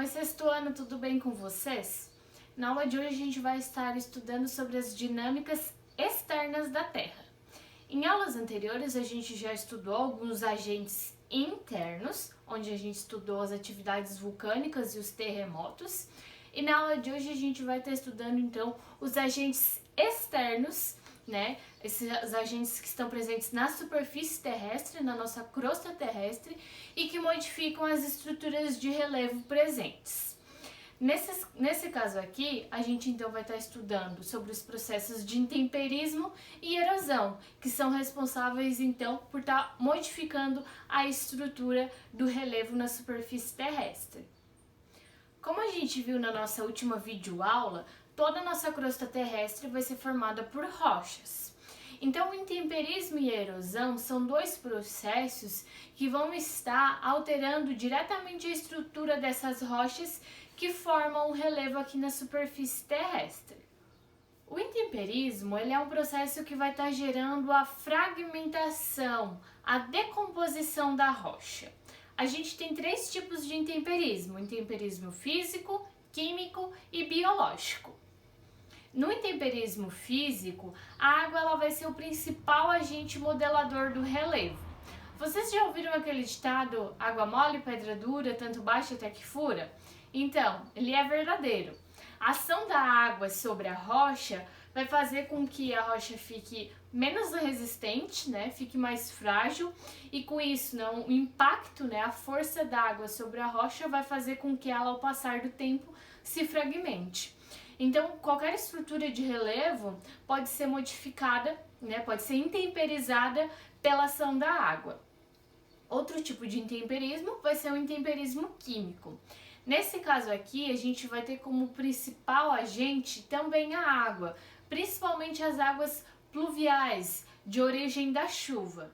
Oi, sexto ano, tudo bem com vocês? Na aula de hoje a gente vai estar estudando sobre as dinâmicas externas da Terra. Em aulas anteriores a gente já estudou alguns agentes internos, onde a gente estudou as atividades vulcânicas e os terremotos. E na aula de hoje a gente vai estar estudando então os agentes externos, né? Esses agentes que estão presentes na superfície terrestre, na nossa crosta terrestre e que modificam as estruturas de relevo presentes. Nesse caso aqui, a gente então vai estar estudando sobre os processos de intemperismo e erosão, que são responsáveis então por estar modificando a estrutura do relevo na superfície terrestre. Como a gente viu na nossa última videoaula, toda a nossa crosta terrestre vai ser formada por rochas. Então, o intemperismo e a erosão são dois processos que vão estar alterando diretamente a estrutura dessas rochas que formam o relevo aqui na superfície terrestre. O intemperismo ele é um processo que vai estar gerando a fragmentação, a decomposição da rocha. A gente tem três tipos de intemperismo: intemperismo físico, químico e biológico. No intemperismo físico, a água ela vai ser o principal agente modelador do relevo. Vocês já ouviram aquele ditado, água mole, pedra dura, tanto baixa até que fura? Então, ele é verdadeiro. A ação da água sobre a rocha vai fazer com que a rocha fique menos resistente, né? Fique mais frágil, e com isso, né, o impacto, né, a força da água sobre a rocha vai fazer com que ela, ao passar do tempo, se fragmente. Então, qualquer estrutura de relevo pode ser modificada, né, pode ser intemperizada pela ação da água. Outro tipo de intemperismo vai ser o intemperismo químico. Nesse caso aqui, a gente vai ter como principal agente também a água, principalmente as águas pluviais, de origem da chuva.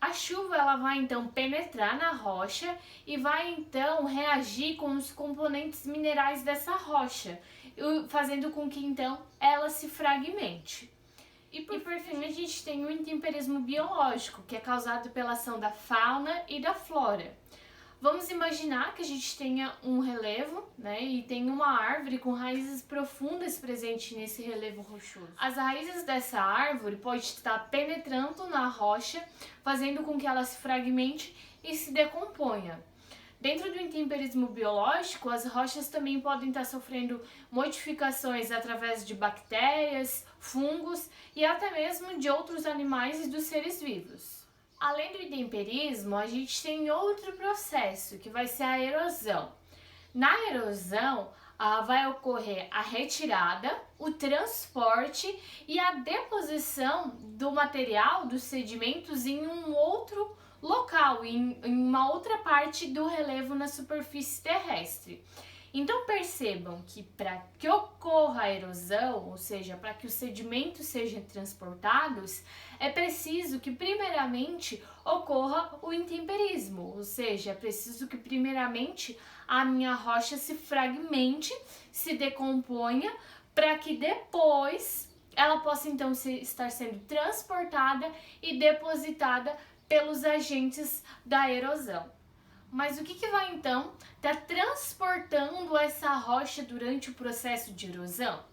A chuva ela vai então penetrar na rocha e vai então reagir com os componentes minerais dessa rocha, fazendo com que então ela se fragmente. E por fim a gente tem o intemperismo biológico, que é causado pela ação da fauna e da flora. Vamos imaginar que a gente tenha um relevo, né, e tem uma árvore com raízes profundas presente nesse relevo rochoso. As raízes dessa árvore podem estar penetrando na rocha, fazendo com que ela se fragmente e se decomponha. Dentro do intemperismo biológico, as rochas também podem estar sofrendo modificações através de bactérias, fungos e até mesmo de outros animais e dos seres vivos. Além do intemperismo, a gente tem outro processo, que vai ser a erosão. Na erosão, vai ocorrer a retirada, o transporte e a deposição do material, dos sedimentos, em um outro local, em uma outra parte do relevo na superfície terrestre. Então percebam que para que ocorra a erosão, ou seja, para que os sedimentos sejam transportados, é preciso que primeiramente ocorra o intemperismo, ou seja, é preciso que primeiramente a minha rocha se fragmente, se decomponha, para que depois ela possa então estar sendo transportada e depositada pelos agentes da erosão. Mas o que vai então estar transportando essa rocha durante o processo de erosão?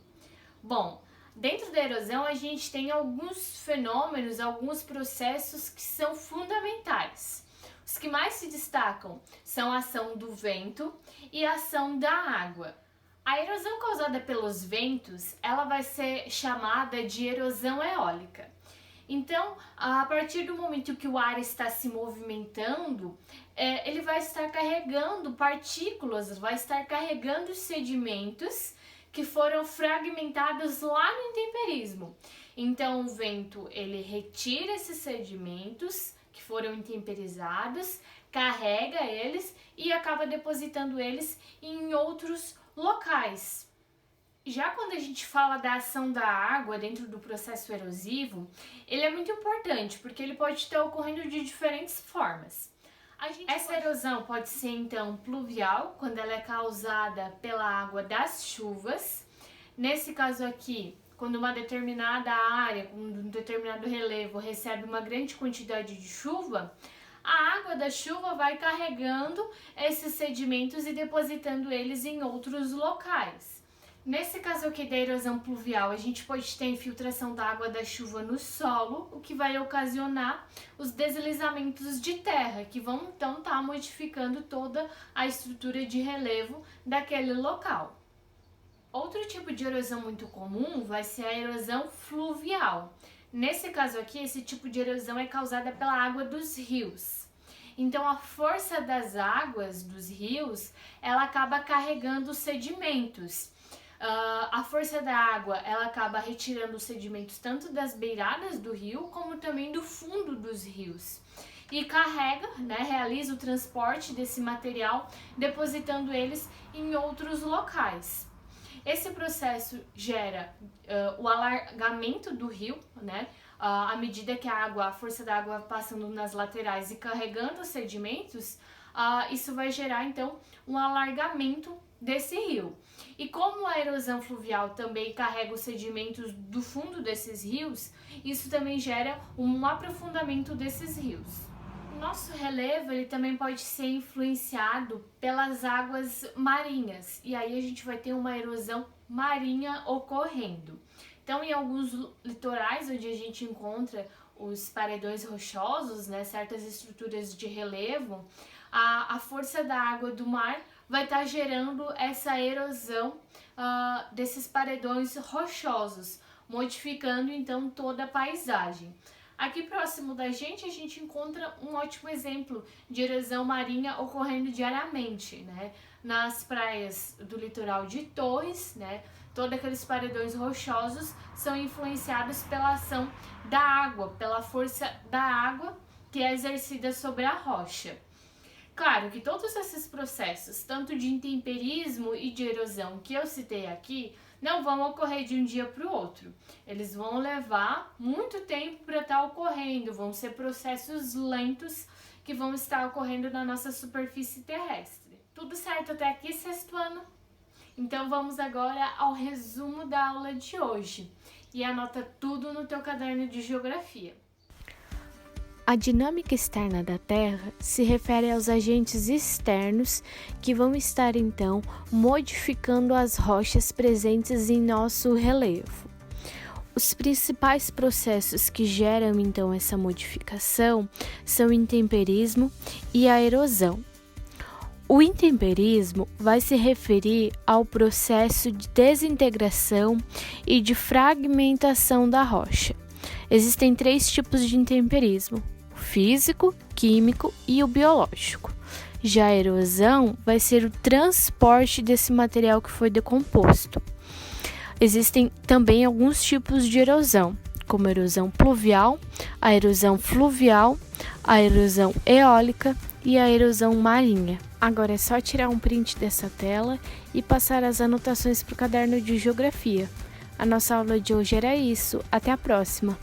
Bom, dentro da erosão a gente tem alguns fenômenos, alguns processos que são fundamentais. Os que mais se destacam são a ação do vento e a ação da água. A erosão causada pelos ventos, ela vai ser chamada de erosão eólica. Então, a partir do momento que o ar está se movimentando, ele vai estar carregando partículas, vai estar carregando sedimentos que foram fragmentados lá no intemperismo. Então, o vento ele retira esses sedimentos que foram intemperizados, carrega eles e acaba depositando eles em outros locais. Já quando a gente fala da ação da água dentro do processo erosivo, ele é muito importante porque ele pode estar ocorrendo de diferentes formas. Essa erosão pode ser então pluvial, quando ela é causada pela água das chuvas. Nesse caso aqui, quando uma determinada área, um determinado relevo recebe uma grande quantidade de chuva, a água da chuva vai carregando esses sedimentos e depositando eles em outros locais. Nesse caso aqui da erosão pluvial, a gente pode ter infiltração da água da chuva no solo, o que vai ocasionar os deslizamentos de terra, que vão então estar modificando toda a estrutura de relevo daquele local. Outro tipo de erosão muito comum vai ser a erosão fluvial. Nesse caso aqui, esse tipo de erosão é causada pela água dos rios. Então, a força das águas dos rios, ela acaba carregando os sedimentos. A força da água, ela acaba retirando os sedimentos tanto das beiradas do rio, como também do fundo dos rios. E carrega, realiza o transporte desse material, depositando eles em outros locais. Esse processo gera o alargamento do rio, à medida que a força da água vai passando nas laterais e carregando os sedimentos, isso vai gerar então um alargamento desse rio. E como a erosão fluvial também carrega os sedimentos do fundo desses rios, isso também gera um aprofundamento desses rios. O nosso relevo ele também pode ser influenciado pelas águas marinhas, e aí a gente vai ter uma erosão marinha ocorrendo. Então, em alguns litorais onde a gente encontra os paredões rochosos, certas estruturas de relevo, a força da água do mar vai estar gerando essa erosão desses paredões rochosos, modificando então toda a paisagem. Aqui próximo da gente, a gente encontra um ótimo exemplo de erosão marinha ocorrendo diariamente, nas praias do litoral de Torres, todos aqueles paredões rochosos são influenciados pela ação da água, pela força da água que é exercida sobre a rocha. Claro que todos esses processos, tanto de intemperismo e de erosão que eu citei aqui, não vão ocorrer de um dia para o outro. Eles vão levar muito tempo para estar ocorrendo, vão ser processos lentos que vão estar ocorrendo na nossa superfície terrestre. Tudo certo até aqui, sexto ano? Então vamos agora ao resumo da aula de hoje e anota tudo no teu caderno de geografia. A dinâmica externa da Terra se refere aos agentes externos que vão estar, então, modificando as rochas presentes em nosso relevo. Os principais processos que geram, então, essa modificação são o intemperismo e a erosão. O intemperismo vai se referir ao processo de desintegração e de fragmentação da rocha. Existem 3 tipos de intemperismo: o físico, químico e o biológico. Já a erosão vai ser o transporte desse material que foi decomposto. Existem também alguns tipos de erosão, como a erosão pluvial, a erosão fluvial, a erosão eólica e a erosão marinha. Agora é só tirar um print dessa tela e passar as anotações para o caderno de geografia. A nossa aula de hoje era isso. Até a próxima!